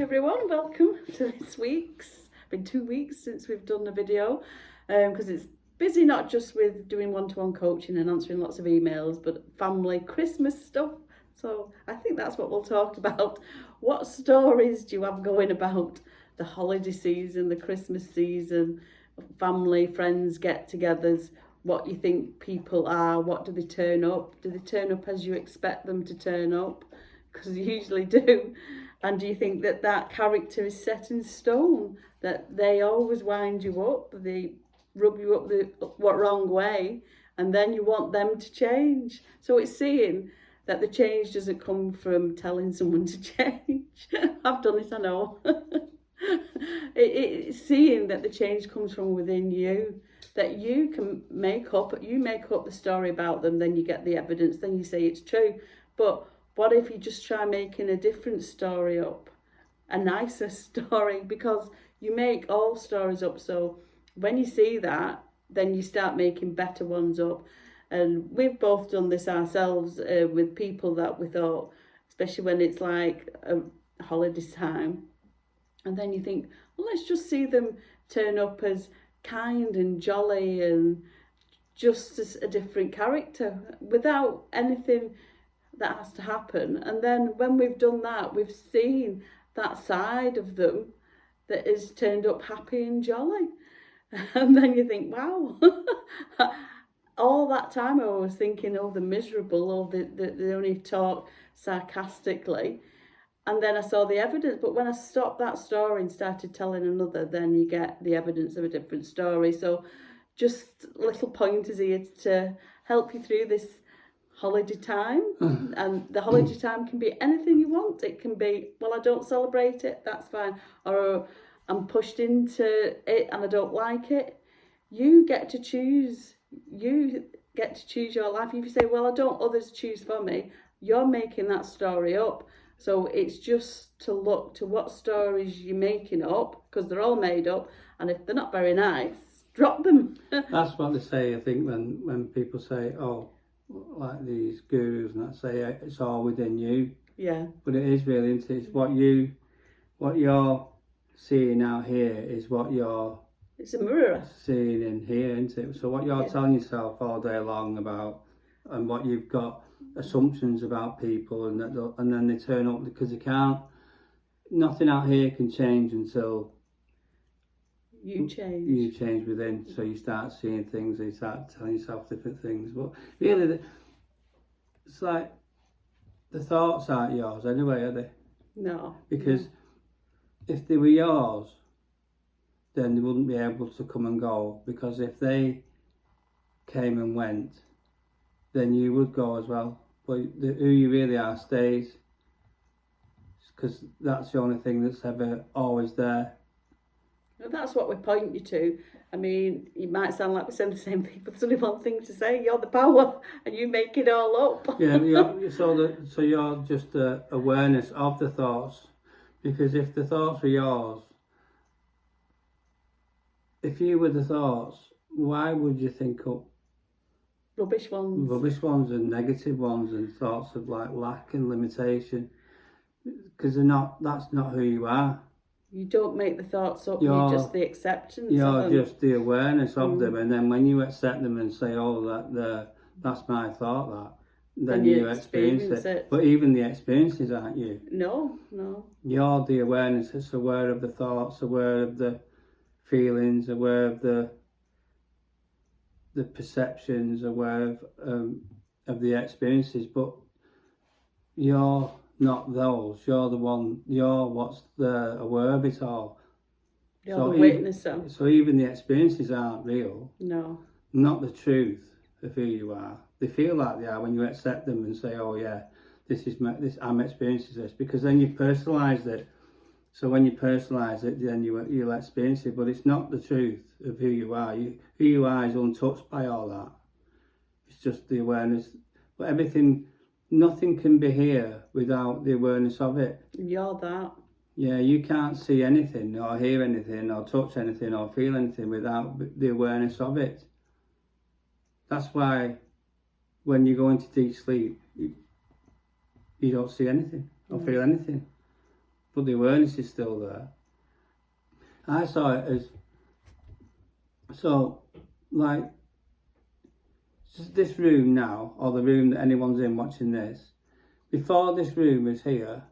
everyone, welcome to this week's, been 2 weeks since we've done a video, because it's busy not just with doing one-to-one coaching and answering lots of emails, but family Christmas stuff. So I think that's what we'll talk about. What stories do you have going about the holiday season, the Christmas season, family, friends, get-togethers? What you think people are? What do they turn up? Do they turn up as you expect them to turn up? Because they usually do. And do you think that that character is set in stone, that they always wind you up, they rub you up the wrong way, and then you want them to change? So it's seeing that the change doesn't come from telling someone to change. I've done it, I know. It's seeing that the change comes from within you, that you can make up the story about them, then you get the evidence, then you say it's true. But what if you just try making a different story up, a nicer story? Because you make all stories up, so when you see that, then you start making better ones up. And we've both done this ourselves with people that we thought, especially when it's like a holiday time, and then you think, well, let's just see them turn up as kind and jolly and just as a different character without anything that has to happen. And then when we've done that, we've seen that side of them that is turned up happy and jolly. And then you think, wow, all that time I was thinking, oh, they're miserable, or they only talk sarcastically. And then I saw the evidence. But when I stopped that story and started telling another, then you get the evidence of a different story. So just little pointers here to help you through this holiday time. And the holiday time can be anything you want. It can be, well, I don't celebrate it, that's fine. Or I'm pushed into it and I don't like it. You get to choose. You get to choose your life. If you say, well, I don't others choose for me, you're making that story up. So it's just to look to what stories you're making up, because they're all made up, and if they're not very nice, drop them. That's what they say, I think, when people say, oh, like these gurus and that, say it's all within you. Yeah. But it is really, isn't it? It's what you're seeing out here is what you're... It's a mirror. Seeing in here, isn't it? So what you're telling yourself all day long about, and what you've got assumptions about people, and then they turn up because they can't. Nothing out here can change until you change. You change within. So you start seeing things, you start telling yourself different things. But really, it's like the thoughts aren't yours anyway, are they? No. Because if they were yours, then they wouldn't be able to come and go. Because if they came and went, then you would go as well. But who you really are stays, because that's the only thing that's ever always there. Well, that's what we point you to. I mean, it might sound like we're saying the same thing, but there's only one thing to say: you're the power, and you make it all up. Yeah, so you're just awareness of the thoughts, because if the thoughts were yours, if you were the thoughts, why would you think up rubbish ones and negative ones and thoughts of like lack and limitation? Because that's not who you are. You don't make the thoughts up, you're just the acceptance. You're just the awareness of them, and then when you accept them and say, oh, that's my thought, then you experience it. But even the experiences aren't you. No. You're the awareness that's aware of the thoughts, aware of the feelings, aware of the perceptions, aware of the experiences, but you're not those. You're the one. You're what's aware of it all. You're the witnesser. So even the experiences aren't real. No. Not the truth of who you are. They feel like they are when you accept them and say, "Oh yeah, I'm experiencing this," because then you've personalised it. So when you personalise it, then you'll experience it, but it's not the truth of who you are. Who you are is untouched by all that. It's just the awareness. But nothing can be here without the awareness of it. You're that. Yeah, you can't see anything, or hear anything, or touch anything, or feel anything without the awareness of it. That's why when you go into deep sleep, you don't see anything or feel anything. but the awareness is still there. I saw it as, so, like, this room now, or the room that anyone's in watching this, before this room was here,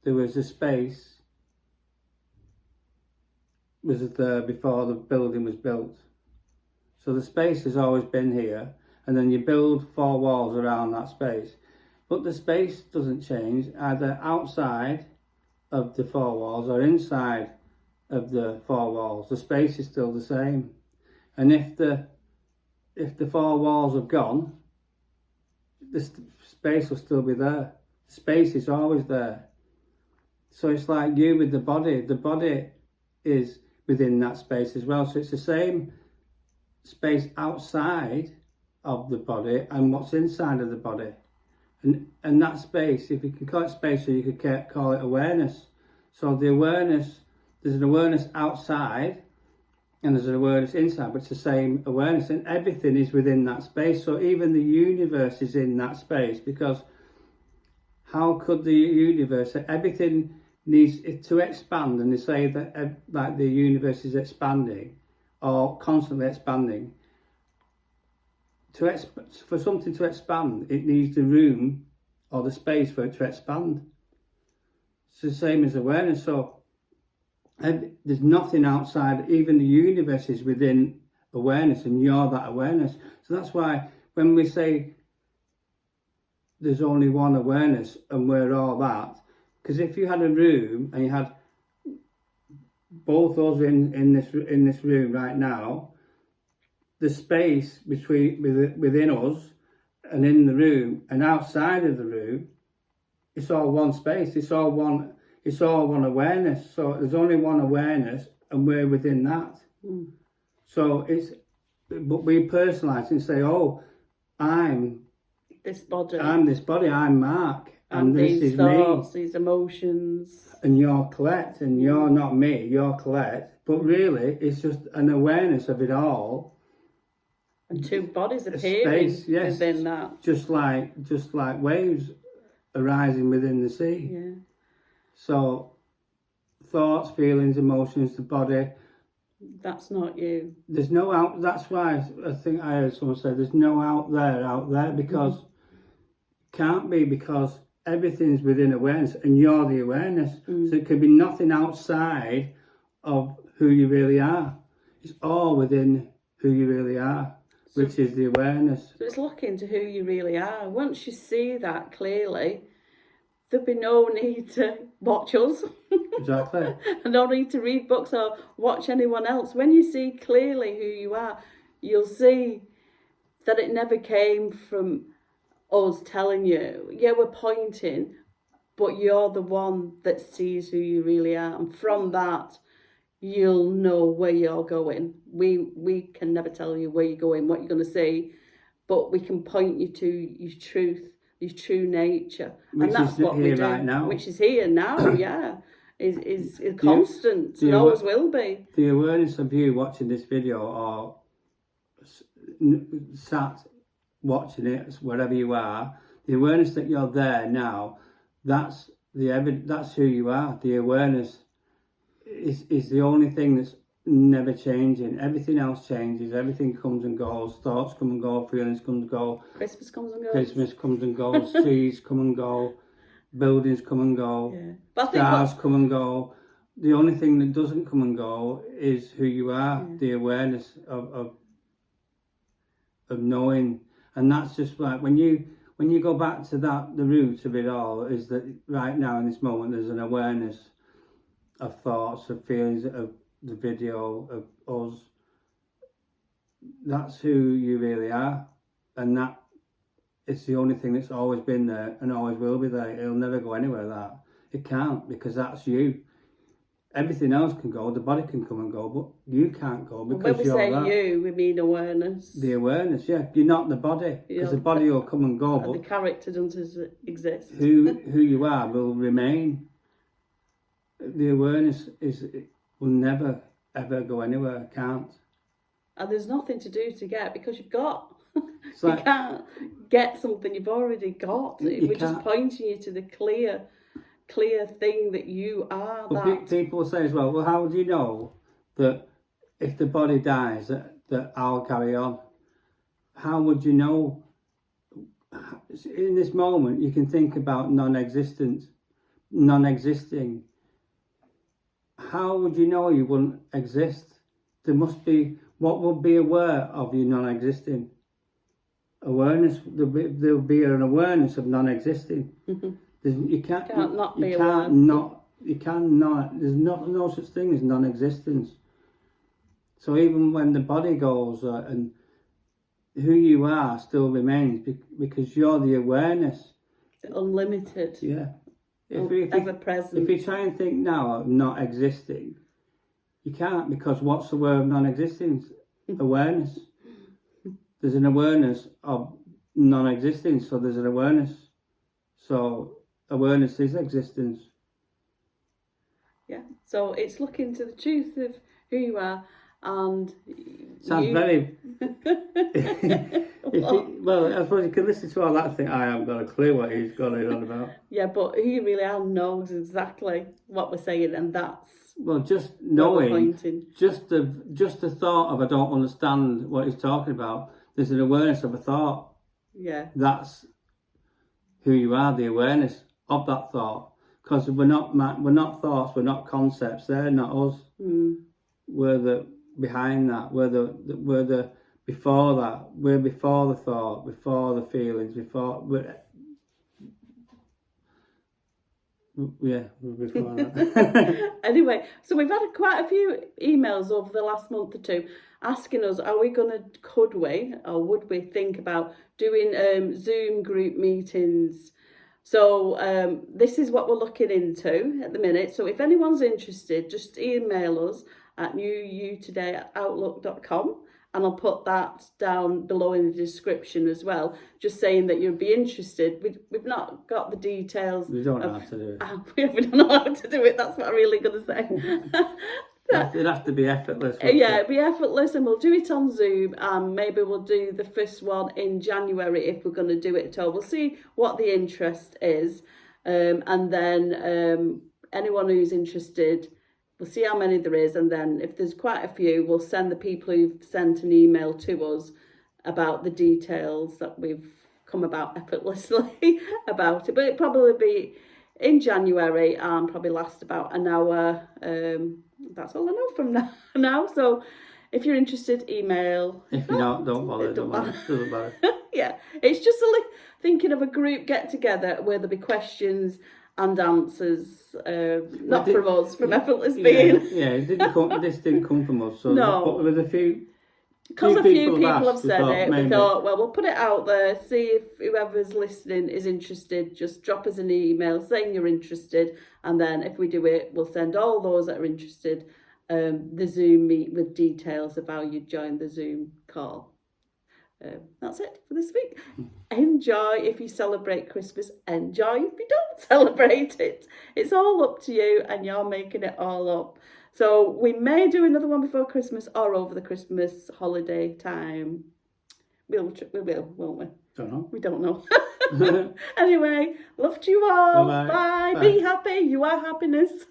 there was a space was there before the building was built. So the space has always been here, and then you build 4 walls around that space. But the space doesn't change, either outside of the 4 walls or inside of the 4 walls. The space is still the same. And if the 4 walls have gone, the space will still be there. The space is always there. So it's like you with the body. The body is within that space as well. So it's the same space outside of the body and what's inside of the body. And that space, if you can call it space, or you could call it awareness. So the awareness, there's an awareness outside and there's an awareness inside, but it's the same awareness, and everything is within that space. So even the universe is in that space, because how could the universe, everything needs it to expand, and they say that like the universe is expanding or constantly expanding. For something to expand, it needs the room or the space for it to expand. It's the same as awareness. So there's nothing outside, even the universe is within awareness, and you're that awareness. So that's why when we say there's only one awareness and we're all that, because if you had a room and you had both those in this room right now, the space within us and in the room and outside of the room, it's all one space. It's all one awareness. So there's only one awareness, and we're within that. So but we personalise and say, "Oh, I'm this body. I'm Mark, and this these is thoughts, me. these emotions. And you're Colette, and you're not me. You're Colette." But really, it's just an awareness of it all. And 2 bodies appearing space, yes, within that. Just like waves arising within the sea. Yeah. So thoughts, feelings, emotions, the body. That's not you. There's no out. That's why I think I heard someone say there's no out there, because can't be, because everything's within awareness, and you're the awareness. So it could be nothing outside of who you really are. It's all within who you really are, which is the awareness. So it's looking to who you really are. Once you see that clearly, there'd be no need to watch us. Exactly. And no need to read books or watch anyone else. When you see clearly who you are, you'll see that it never came from us telling you. Yeah, we're pointing, but you're the one that sees who you really are. And from that, you'll know where you're going. We can never tell you where you're going, what you're going to see, but we can point you to your truth, your true nature. Which and that's is what we do. Right now. Which is here now, yeah. Is constant and always will be. The awareness of you watching this video, or sat watching it, wherever you are, the awareness that you're there now, that's who you are. The awareness is the only thing that's never changing. Everything else changes. Everything comes and goes. Thoughts come and go. Feelings come and go. Christmas comes and goes. Trees come and go. Buildings come and go. Yeah. But Stars come and go. The only thing that doesn't come and go is who you are. Yeah. The awareness of knowing. And that's just like when you go back to that, the root of it all is that right now in this moment there's an awareness of thoughts, of feelings, of the video, of us. That's who you really are, and that it's the only thing that's always been there and always will be there. It'll never go anywhere. That it can't, because that's you. Everything else can go, the body can come and go, but you can't go, because when we say that. You, we mean awareness. The awareness, yeah. You're not the body, because the body will come and go, but the character doesn't exist. Who you are will remain. The awareness will never ever go anywhere. Can't. And there's nothing to do to get, because you've got. You can't get something you've already got. We're just pointing you to the clear clear thing that you are Well, that. people say as well, how do you know that if the body dies, that I'll carry on? How would you know? In this moment, you can think about non-existing. How would you know you wouldn't exist? There must be, what would be aware of you non-existing? Awareness, there'll be an awareness of non-existing. You can't not be you aware. can't not, you cannot, there's no such thing as non-existence. So even when the body goes, and who you are still remains, because you're the awareness. Unlimited. Yeah. Ever present. If you try and think now of not existing, you can't, because what's the word of non-existence? Awareness. There's an awareness of non-existing, so there's an awareness. So awareness is existence. Yeah. So it's looking to the truth of who you are, and sounds very. Well, I suppose you can listen to all that and think, I haven't got a clue what he's going on about. Yeah, but who you really are knows exactly what we're saying, and that's just knowing, just the thought of I don't understand what he's talking about. There's an awareness of a thought. Yeah. That's who you are, the awareness of that thought. Because we're not thoughts, we're not concepts. They're not us. We're the behind that. We're the before that. We're before the thought, before the feelings, before before that. Anyway, so we've had quite a few emails over the last month or two asking us, could we or would we think about doing Zoom group meetings? So this is what we're looking into at the minute. So if anyone's interested, just email us at newutoday@outlook.com, and I'll put that down below in the description as well, just saying that you'd be interested. We've not got the details. We don't know how to do it. We don't know how to do it, that's what I'm really going to say. It'd have to be effortless. Yeah, it'd be effortless, and we'll do it on Zoom, and maybe we'll do the first one in January if we're going to do it at all. We'll see what the interest is, and then anyone who's interested, we'll see how many there is, and then if there's quite a few, we'll send the people who've sent an email to us about the details that we've come about effortlessly about it. But it'll probably be in January and probably last about an hour. That's all I know from now. So if you're interested, email. If you're not, don't bother. Doesn't matter. Yeah, it's just thinking of a group get together where there'll be questions and answers, not from us, from Effortless Being. Yeah, this didn't come from us. So no. But with a few. Because a few people have said it, maybe. we thought, well, we'll put it out there, see if whoever's listening is interested. Just drop us an email saying you're interested, and then if we do it, we'll send all those that are interested the Zoom meet with details of how you join the Zoom call. That's it for this week. Enjoy if you celebrate Christmas. Enjoy if you don't celebrate it. It's all up to you, and you're making it all up. So we may do another one before Christmas or over the Christmas holiday time. We will, won't we? Don't know. We don't know. Anyway, love to you all. Bye-bye. Bye. Bye. Be happy. You are happiness.